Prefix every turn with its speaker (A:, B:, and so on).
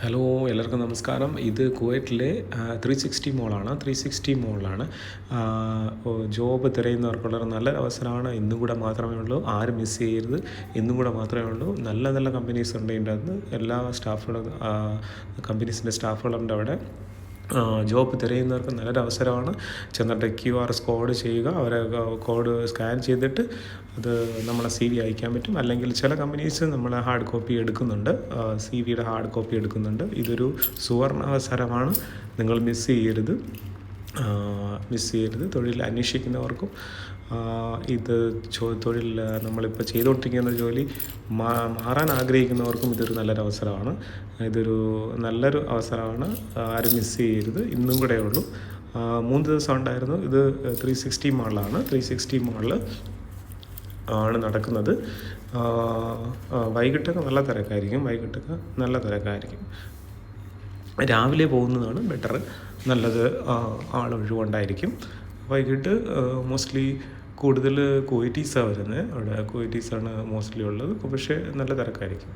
A: Hello, എല്ലാവർക്കും നമസ്കാരം. ഇത് കുവൈറ്റിലെ 360 മോളാണ്. 360 മോളിലാണ് ജോബ് തിരയുന്നവർക്കുള്ളൊരു നല്ലൊരു അവസരമാണ്. ഇന്നും കൂടെ മാത്രമേ ഉള്ളൂ, ആരും മിസ് ചെയ്യരുത്. ഇന്നും കൂടെ മാത്രമേ ഉള്ളൂ. നല്ല നല്ല കമ്പനീസ് ഉണ്ട് ഇതിൻ്റെ അകത്ത്. എല്ലാ സ്റ്റാഫുകളും കമ്പനീസിൻ്റെ സ്റ്റാഫുകളുണ്ട് അവിടെ. ജോബ് തിരയുന്നവർക്ക് നല്ലൊരു അവസരമാണ്. ചെന്നിട്ട് QR കോഡ് ചെയ്യുക. അവരെ കോഡ് സ്കാൻ ചെയ്തിട്ട് അത് നമ്മളെ CV അയക്കാൻ പറ്റും. അല്ലെങ്കിൽ ചില കമ്പനീസ് നമ്മളെ ഹാർഡ് കോപ്പി എടുക്കുന്നുണ്ട്, CVയുടെ ഹാർഡ് കോപ്പി എടുക്കുന്നുണ്ട്. ഇതൊരു സുവർണ അവസരമാണ്, നിങ്ങൾ മിസ് ചെയ്യരുത്. തൊഴിൽ അന്വേഷിക്കുന്നവർക്കും ഇത് തൊഴിൽ നമ്മളിപ്പോൾ ചെയ്തുകൊണ്ടിരിക്കുന്ന ജോലി മാറാൻ ആഗ്രഹിക്കുന്നവർക്കും ഇതൊരു നല്ലൊരു അവസരമാണ്. നല്ലൊരു അവസരമാണ്, ആരും മിസ് ചെയ്യരുത്. ഇന്നും കൂടെ ഉള്ളൂ. 3 ദിവസം ഉണ്ടായിരുന്നു. ഇത് 360 മോളിലാണ്. 360 മോളിൽ ആണ് നടക്കുന്നത്. വൈകിട്ടൊക്കെ നല്ല തിരക്കായിരിക്കും. രാവിലെ പോകുന്നതാണ് ബെറ്റർ, നല്ലത്. ആളൊഴിവുണ്ടായിരിക്കും. വൈകിട്ട് മോസ്റ്റ്ലി കൂടുതൽ കുവൈറ്റീസാണ് വരുന്നത്. അവിടെ കുവൈറ്റീസാണ് മോസ്റ്റ്ലി ഉള്ളത്. പക്ഷേ നല്ല തിരക്കായിരിക്കും.